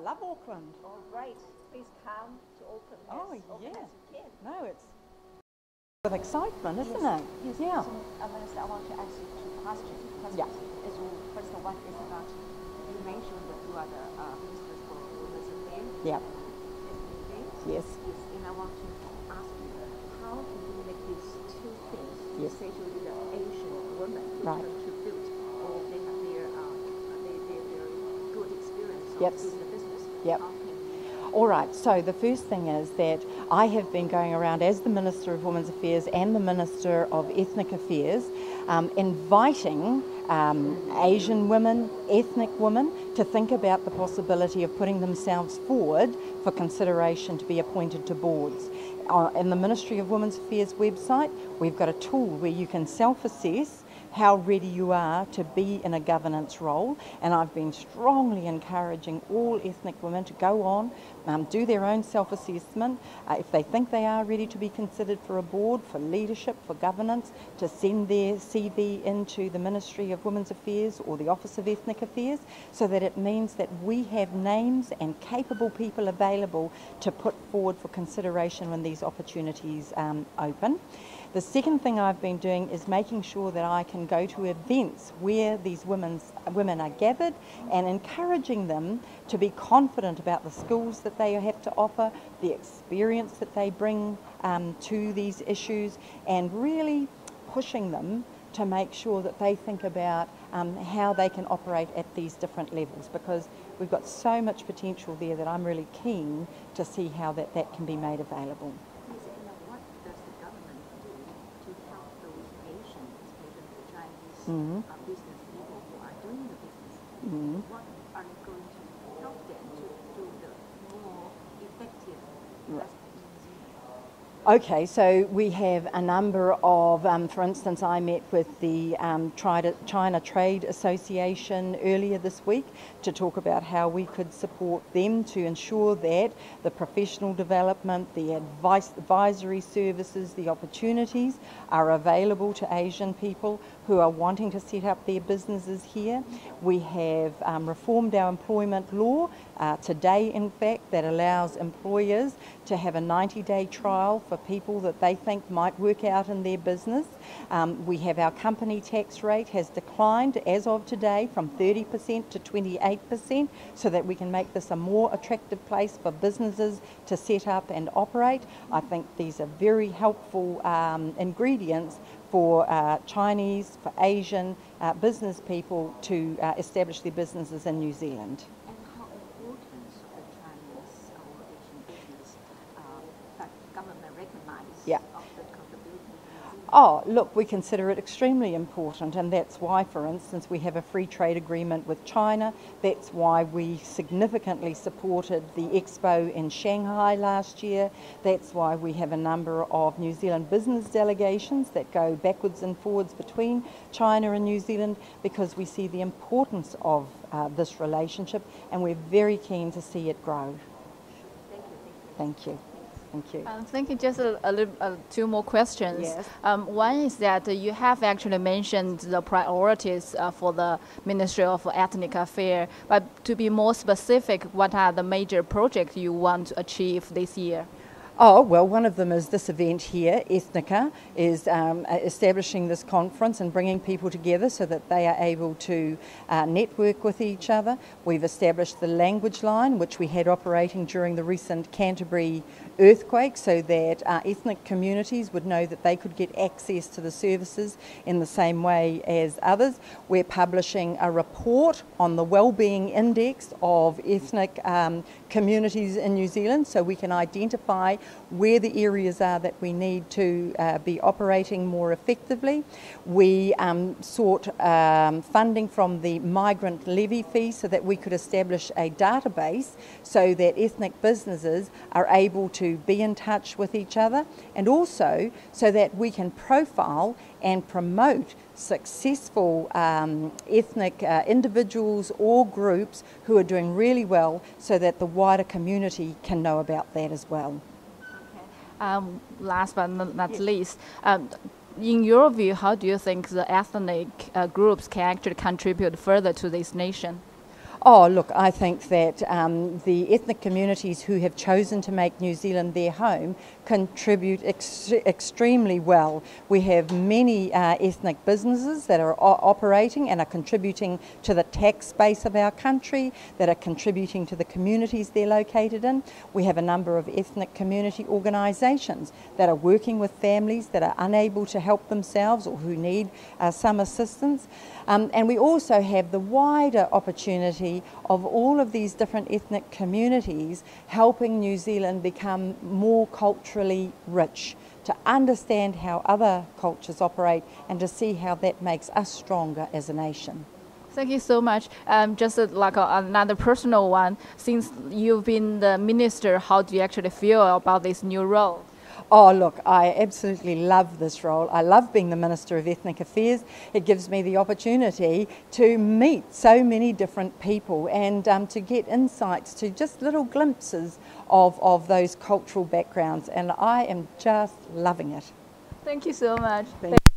love Auckland. All right, please come to Auckland as often as you can. No, it's with excitement, isn't it? Yes. Yeah. So, Minister, I want to ask you two questions. Yeah. First one is about, you mentioned that you are the Minister for Women's Affairs. Yeah. Yes. And I want to ask you, how can you make these two things, Yes. especially the Asian women who Right. contribute or they have their good experience of Yep. doing the business? Yep. How can All right, so the first thing is that I have been going around as the Minister of Women's Affairs and the Minister of Ethnic Affairs, inviting Asian women, ethnic women, to think about the possibility of putting themselves forward for consideration to be appointed to boards. In the Ministry of Women's Affairs website, we've got a tool where you can self-assess how ready you are to be in a governance role, and I've been strongly encouraging all ethnic women to go on, do their own self-assessment. If they think they are ready to be considered for a board, for leadership, for governance, to send their CV into the Ministry of Women's Affairs or the Office of Ethnic Affairs, so that it means that we have names and capable people available to put forward for consideration when these opportunities open. The second thing I've been doing is making sure that I can go to events where these women are gathered and encouraging them to be confident about the skills that they have to offer, the experience that they bring to these issues, and really pushing them to make sure that they think about how they can operate at these different levels, because we've got so much potential there that I'm really keen to see how that can be made available. What does the government do to help those Asian, especially the Chinese business people who are doing the business? What are you going to help them to do the more effective investment in New Zealand? Okay, so we have a number of, for instance, I met with the China Trade Association earlier this week to talk about how we could support them to ensure that the professional development, the advisory services, the opportunities are available to Asian people who are wanting to set up their businesses here. We have reformed our employment law today, in fact, that allows employers to have a 90-day trial for people that they think might work out in their business. We have our company tax rate has declined as of today from 30% to 28%, so that we can make this a more attractive place for businesses to set up and operate. I think these are very helpful ingredients for Chinese, for Asian business people to establish their businesses in New Zealand. And how important the Chinese or Asian business that government recognizes of the contribution to New Zealand? Oh, look, we consider it extremely important, and that's why, for instance, we have a free trade agreement with China. That's why we significantly supported the expo in Shanghai last year. That's why we have a number of New Zealand business delegations that go backwards and forwards between China and New Zealand, because we see the importance of this relationship, and we're very keen to see it grow. Thank you. Thank you. Thank you. Just two more questions. Yes. One is that you have actually mentioned the priorities for the Ministry of Ethnic Affairs, but to be more specific, what are the major projects you want to achieve this year? Oh, well, one of them is this event here. Ethnica is establishing this conference and bringing people together so that they are able to network with each other. We've established the language line, which we had operating during the recent Canterbury earthquake, so that ethnic communities would know that they could get access to the services in the same way as others. We're publishing a report on the wellbeing index of ethnic communities in New Zealand, so we can identify where the areas are that we need to be operating more effectively. We sought funding from the migrant levy fee so that we could establish a database so that ethnic businesses are able to be in touch with each other, and also so that we can profile and promote successful ethnic individuals or groups who are doing really well, so that the wider community can know about that as well. Okay. Last but not least, in your view, how do you think the ethnic groups can actually contribute further to this nation? Oh, look, I think that the ethnic communities who have chosen to make New Zealand their home contribute extremely well. We have many ethnic businesses that are operating and are contributing to the tax base of our country, that are contributing to the communities they're located in. We have a number of ethnic community organisations that are working with families that are unable to help themselves or who need some assistance. And we also have the wider opportunity of all of these different ethnic communities helping New Zealand become more culturally rich, to understand how other cultures operate and to see how that makes us stronger as a nation. Thank you so much. Just like another personal one, since you've been the minister, how do you actually feel about this new role? Oh, look, I absolutely love this role. I love being the Minister of Ethnic Affairs. It gives me the opportunity to meet so many different people and to get insights to just little glimpses of those cultural backgrounds, and I am just loving it. Thank you so much. Thank you.